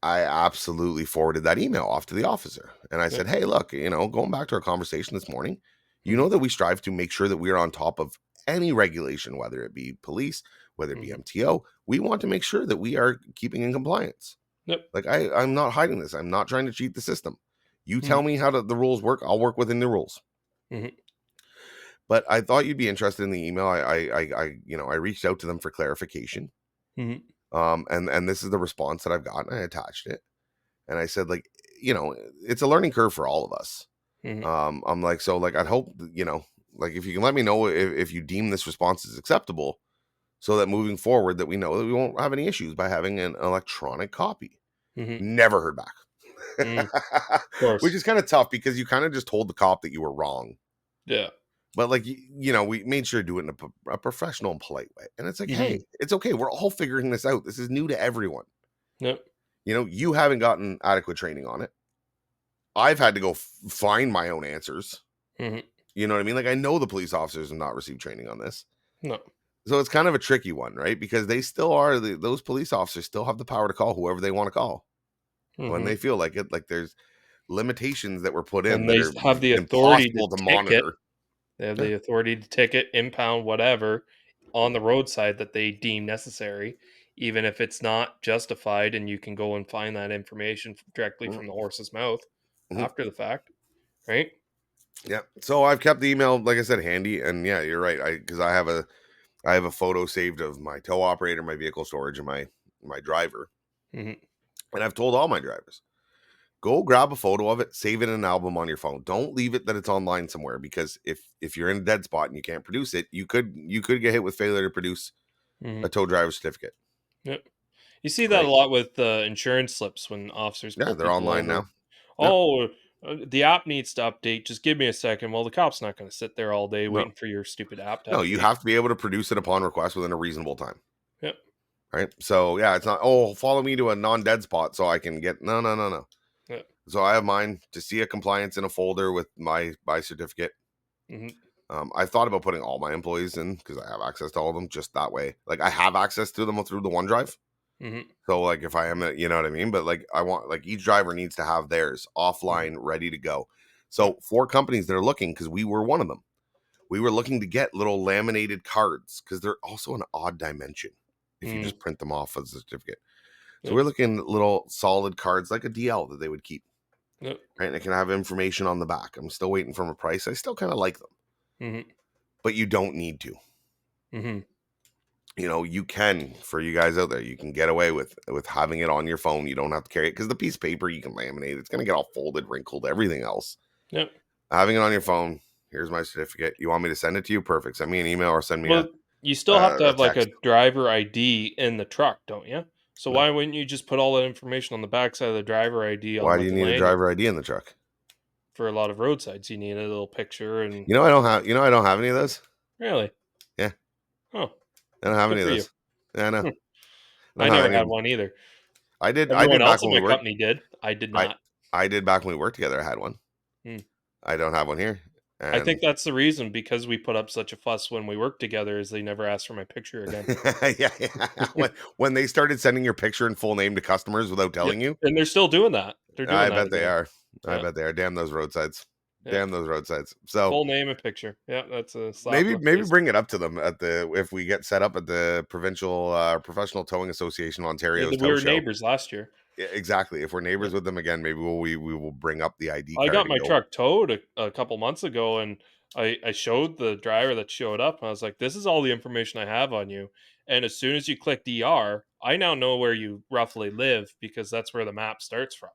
I absolutely forwarded that email off to the officer. And I said, "Hey, look, going back to our conversation this morning, you know that we strive to make sure that we are on top of any regulation, whether it be police, whether it be MTO. We want to make sure that we are keeping in compliance. Yep. Like, I'm not hiding this. I'm not trying to cheat the system. You tell me how the rules work. I'll work within the rules." But I thought you'd be interested in the email. I reached out to them for clarification. And this is the response that I've gotten. I attached it. And I said, like, it's a learning curve for all of us. I'm like, so, like, I'd hope, like, if you can let me know if you deem this response is acceptable, so that moving forward that we know that we won't have any issues by having an electronic copy. Never heard back. Of course. Which is kind of tough because you kind of just told the cop that you were wrong. Yeah. But, like, we made sure to do it in a professional and polite way. And it's like, hey, it's okay. We're all figuring this out. This is new to everyone. Yep. You haven't gotten adequate training on it. I've had to go find my own answers. You know what I mean? Like, I know the police officers have not received training on this. No. So it's kind of a tricky one, right? Because they still are, those police officers still have the power to call whoever they want to call when they feel like it. Like, there's limitations that were put in And that they are have the authority impossible to to ticket. monitor. They have the authority to ticket, impound, whatever on the roadside that they deem necessary, even if it's not justified, and you can go and find that information directly from the horse's mouth after the fact, right? Yeah. So I've kept the email, like I said, handy. And yeah, you're right. Because I have a photo saved of my tow operator, my vehicle storage, and my driver. And I've told all my drivers, go grab a photo of it, save it in an album on your phone. Don't leave it that it's online somewhere, because if you're in a dead spot and you can't produce it, you could get hit with failure to produce a tow driver certificate. Yep. You see that a lot with insurance slips when officers pull they're people online over. now. Oh, the app needs to update. Just give me a second. Well, the cop's not going to sit there all day waiting for your stupid app to update. No, you have to be able to produce it upon request within a reasonable time. Yep. Right. So yeah, it's not, follow me to a non-dead spot so I can get no. Yep. So I have mine to see a compliance in a folder with my certificate. I've thought about putting all my employees in because I have access to all of them just that way. Like, I have access to them through the OneDrive. So, like, if I am, you know what I mean? But, like, I want, like, each driver needs to have theirs offline, ready to go. So for companies that are looking, because we were one of them, we were looking to get little laminated cards because they're also an odd dimension if you just print them off as a certificate. So we're looking at little solid cards like a DL that they would keep. Right. And it can have information on the back. I'm still waiting for a price. I still kind of like them. But you don't need to. You can, for you guys out there, you can get away with having it on your phone. You don't have to carry it because the piece of paper you can laminate. It's going to get all folded, wrinkled, everything else. Yep. Having it on your phone. Here's my certificate. You want me to send it to you? Perfect. Send me an email or send me you still have to have like text. a driver ID in the truck, don't you? So why wouldn't you just put all that information on the backside of the driver ID? Why do you need a driver ID in the truck? For a lot of roadsides, you need a little picture and. I don't have any of those. Really? Yeah. Oh. I don't have Good any of for you. those. Yeah, I know. I never had one either. I did Everyone back else when in we my worked. company did. I did I not. I did back when we worked together. I had one. Hmm. I don't have one here. I And think that's the reason, because we put up such a fuss when we worked together, is they never asked for my picture again. yeah. When they started sending your picture and full name to customers without Yeah, telling you, and they're still doing that. They're doing I that bet they again. are. I Yeah. bet they are. Damn those roadsides. Yeah. Damn those roadsides. So Full name and picture. Yeah, that's a slap in the maybe face. bring it up to them if we get set up at the provincial professional towing association of Yeah, Ontario's we tow were show. neighbors last year. Yeah, exactly. If we're neighbors Yeah. with them again, maybe we will bring up the ID I card. got and my go, truck towed a couple months ago, and I showed the driver that showed up, and I was like, "This is all the information I have on you." And as soon as you click DR, I now know where you roughly live, because that's where the map starts from.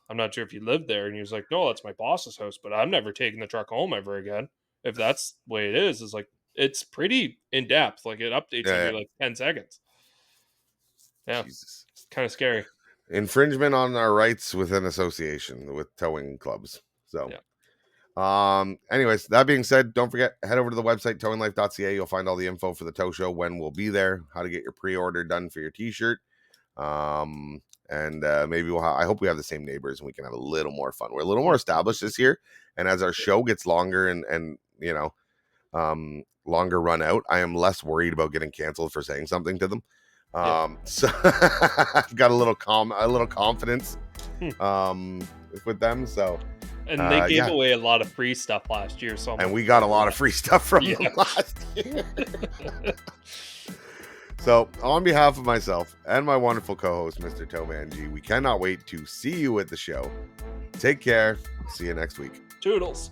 I'm not sure if you live there. And he was like, "No, that's my boss's house, but I'm never taking the truck home ever again." If that's the way it is like, it's pretty in depth. Like, it updates yeah, every like 10 seconds. Yeah, Jesus. it's kind of scary. Infringement on our rights within association with towing clubs. So Yeah. anyways, that being said, don't forget, head over to the website towinglife.ca. You'll find all the info for the tow show, when we'll be there, how to get your pre-order done for your t-shirt. And maybe I hope we have the same neighbors and we can have a little more fun. We're a little more established this year, and as our show gets longer and you know, longer run out, I am less worried about getting canceled for saying something to them. So I've got a little confidence with them. So And they gave away a lot of free stuff last year. So we got a lot of free stuff from them last year. So on behalf of myself and my wonderful co-host, Mr. TowManG, we cannot wait to see you at the show. Take care. See you next week. Toodles.